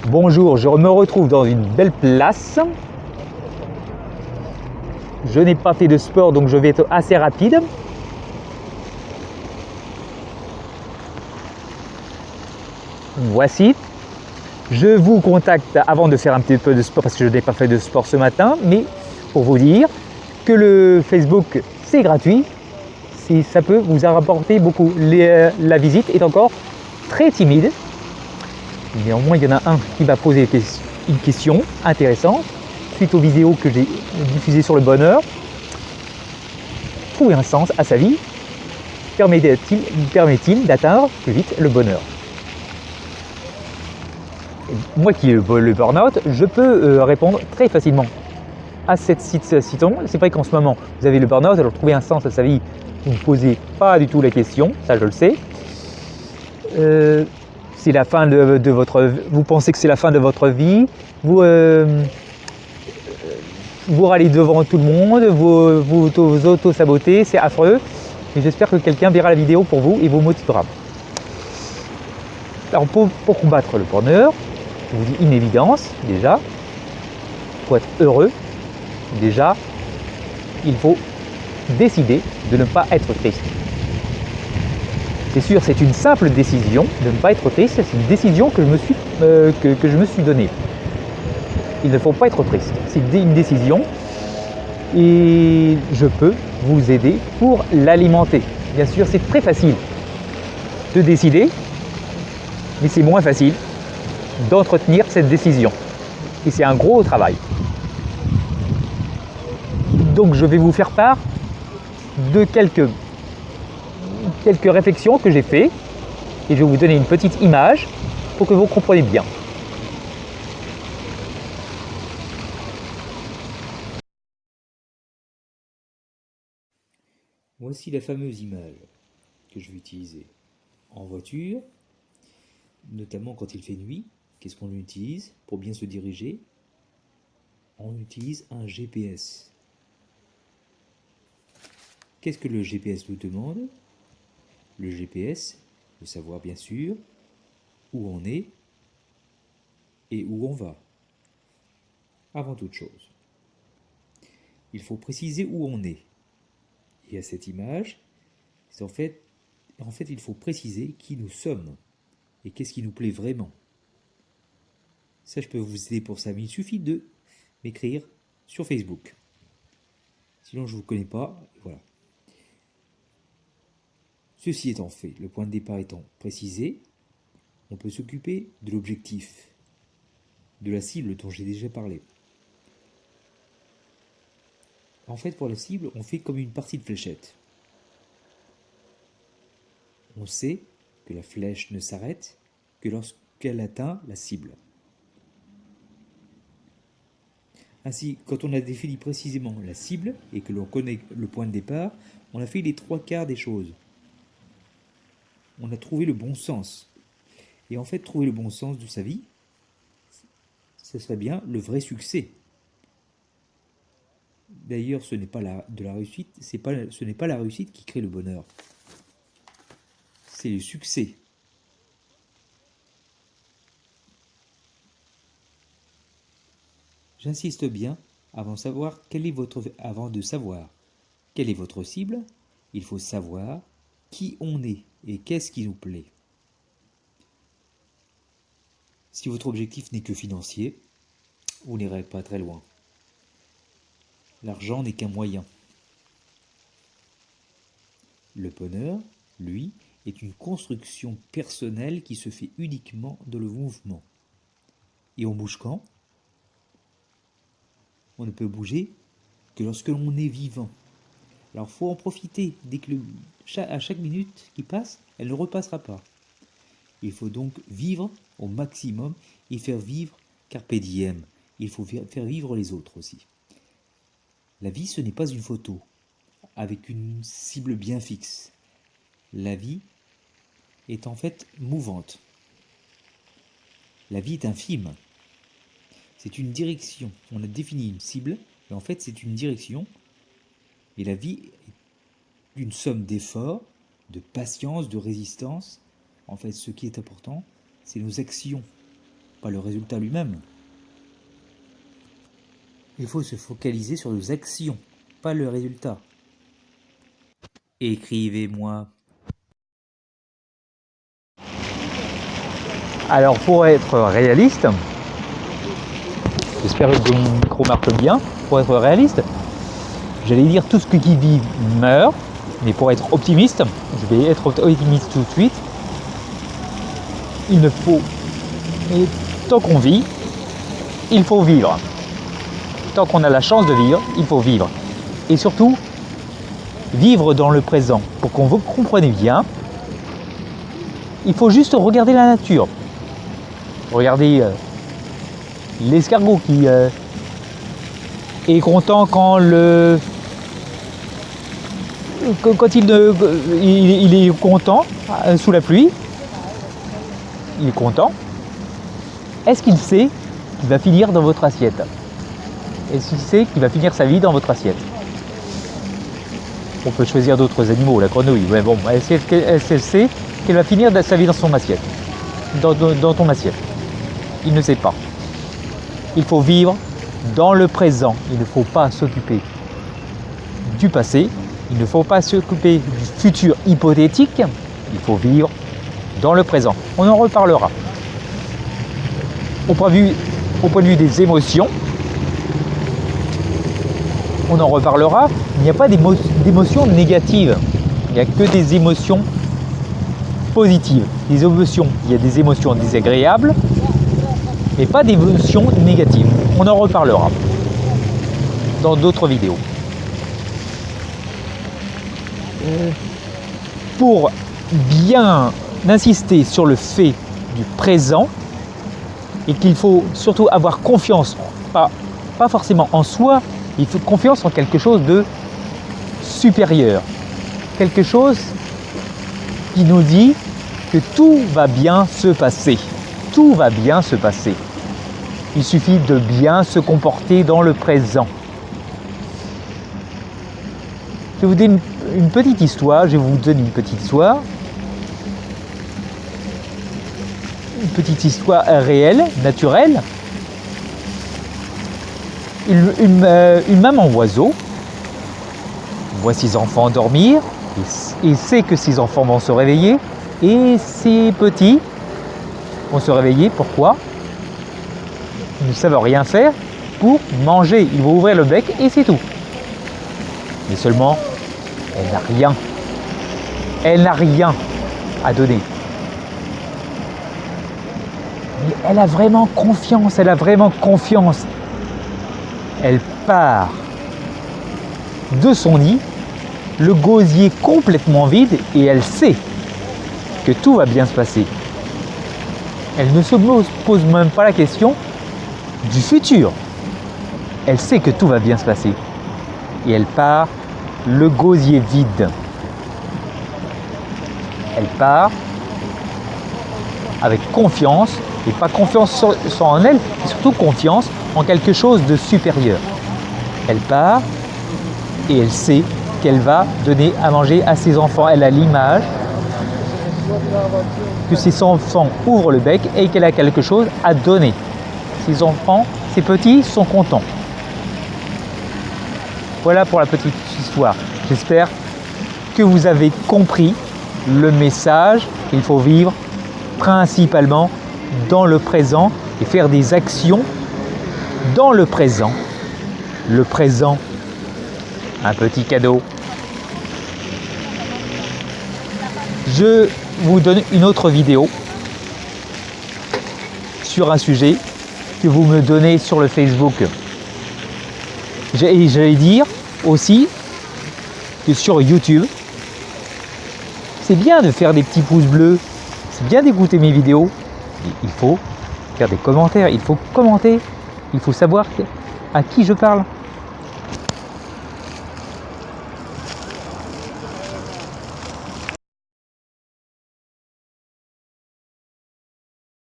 Bonjour, je me retrouve dans une belle place. Je n'ai pas fait de sport, donc je vais être assez rapide. Voici. Je vous contacte avant de faire un petit peu de sport parce que je n'ai pas fait de sport ce matin, mais pour vous dire que le Facebook, c'est gratuit. Si ça peut vous rapporter beaucoup. La visite est encore très timide. Néanmoins, il y en a un qui va poser une question intéressante suite aux vidéos que j'ai diffusées sur le bonheur. Trouver un sens à sa vie permet-il d'atteindre plus vite le bonheur? Et moi qui ai le burn-out, je peux répondre très facilement à cette citation. C'est vrai qu'en ce moment, vous avez le burn-out, alors trouver un sens à sa vie, vous ne posez pas du tout la question, ça je le sais. C'est la fin de votre... Vous pensez que c'est la fin de votre vie, vous râlez devant tout le monde, vous auto-sabotez, c'est affreux. Et j'espère que quelqu'un verra la vidéo pour vous et vous motivera. Alors pour combattre le bonheur, je vous dis une évidence déjà, pour être heureux, déjà, il faut décider de ne pas être triste. C'est sûr, c'est une simple décision de ne pas être triste, c'est une décision que je me suis donnée. Il ne faut pas être triste, c'est une décision et je peux vous aider pour l'alimenter. Bien sûr, c'est très facile de décider, mais c'est moins facile d'entretenir cette décision. Et c'est un gros travail. Donc je vais vous faire part de quelques réflexions que j'ai faites et je vais vous donner une petite image pour que vous compreniez bien. Voici la fameuse image que je vais utiliser en voiture, notamment quand il fait nuit. Qu'est-ce qu'on utilise pour bien se diriger? On utilise un GPS. Qu'est-ce que le GPS nous demande? Le GPS veut savoir bien sûr où on est et où on va. Avant toute chose, il faut préciser où on est. Et à cette image, en fait, il faut préciser qui nous sommes et qu'est-ce qui nous plaît vraiment. Ça, je peux vous aider pour ça, mais il suffit de m'écrire sur Facebook. Sinon, je ne vous connais pas. Voilà. Ceci étant fait, le point de départ étant précisé, on peut s'occuper de l'objectif, de la cible dont j'ai déjà parlé. En fait, pour la cible, on fait comme une partie de fléchette. On sait que la flèche ne s'arrête que lorsqu'elle atteint la cible. Ainsi, quand on a défini précisément la cible et que l'on connaît le point de départ, on a fait les 3/4 des choses. On a trouvé le bon sens. Et en fait, trouver le bon sens de sa vie, ce serait bien le vrai succès. D'ailleurs, ce n'est pas de la réussite, ce n'est pas la réussite qui crée le bonheur. C'est le succès. J'insiste bien, avant de savoir quelle est votre cible, il faut savoir qui on est et qu'est-ce qui nous plaît. Si votre objectif n'est que financier, vous n'irez pas très loin. L'argent n'est qu'un moyen. Le bonheur, lui, est une construction personnelle qui se fait uniquement dans le mouvement. Et on bouge quand? On ne peut bouger que lorsque l'on est vivant. Alors faut en profiter, à chaque minute qui passe, elle ne repassera pas. Il faut donc vivre au maximum et faire vivre carpe diem. Il faut faire vivre les autres aussi. La vie, ce n'est pas une photo avec une cible bien fixe. La vie est en fait mouvante. La vie est un film. C'est une direction. On a défini une cible, et en fait c'est une direction. Et la vie est une somme d'efforts, de patience, de résistance. En fait, ce qui est important, c'est nos actions pas le résultat lui-même. Il faut se focaliser sur les actions, pas le résultat. Écrivez-moi. Alors pour être réaliste, j'espère que mon micro marche bien, pour être réaliste, j'allais dire tout ce qui vit meurt, mais pour être optimiste, je vais être optimiste tout de suite, il ne faut, et tant qu'on vit, il faut vivre. Tant qu'on a la chance de vivre, il faut vivre. Et surtout, vivre dans le présent. Pour qu'on vous comprenne bien, il faut juste regarder la nature. Regardez l'escargot qui est content quand il est content sous la pluie. Il est content. Est-ce qu'il sait qu'il va finir dans votre assiette? Est-ce qu'il sait qu'il va finir sa vie dans votre assiette? On peut choisir d'autres animaux, la grenouille, mais bon, est-ce qu'elle sait qu'elle va finir sa vie dans son assiette, dans ton assiette? Il ne sait pas. Il faut vivre dans le présent. Il ne faut pas s'occuper du passé. Il ne faut pas s'occuper du futur hypothétique. Il faut vivre dans le présent. On en reparlera. Au point de vue des émotions, on en reparlera. Il n'y a pas d'émotions négatives. Il n'y a que des émotions positives. Il y a des émotions désagréables, mais pas d'émotions négatives. On en reparlera dans d'autres vidéos. Pour bien insister sur le fait du présent, et qu'il faut surtout avoir confiance, pas forcément en soi, il faut confiance en quelque chose de supérieur. Quelque chose qui nous dit que tout va bien se passer. Tout va bien se passer. Il suffit de bien se comporter dans le présent. Je vais vous donner une petite histoire. Une petite histoire réelle, naturelle. Une maman oiseau voit ses enfants dormir et sait que ses enfants vont se réveiller et ses petits vont se réveiller. Pourquoi? Ils ne savent rien faire pour manger. Ils vont ouvrir le bec et c'est tout. Mais seulement, elle n'a rien. Elle n'a rien à donner. Mais elle a vraiment confiance. Elle part de son nid, le gosier complètement vide, et elle sait que tout va bien se passer. Elle ne se pose même pas la question du futur. Elle sait que tout va bien se passer. Et elle part le gosier vide. Elle part avec confiance, et pas confiance en elle, mais surtout confiance en quelque chose de supérieur. Elle part et elle sait qu'elle va donner à manger à ses enfants. Elle a l'image que ses enfants ouvrent le bec et qu'elle a quelque chose à donner. Ses enfants, ses petits sont contents. Voilà pour la petite histoire. J'espère que vous avez compris le message. Il faut vivre principalement dans le présent et faire des actions dans le présent. Le présent, un petit cadeau. Je vous donne une autre vidéo sur un sujet que vous me donnez sur le Facebook. J'allais dire aussi que sur YouTube, c'est bien de faire des petits pouces bleus, c'est bien d'écouter mes vidéos. Il faut faire des commentaires, il faut commenter, il faut savoir à qui je parle.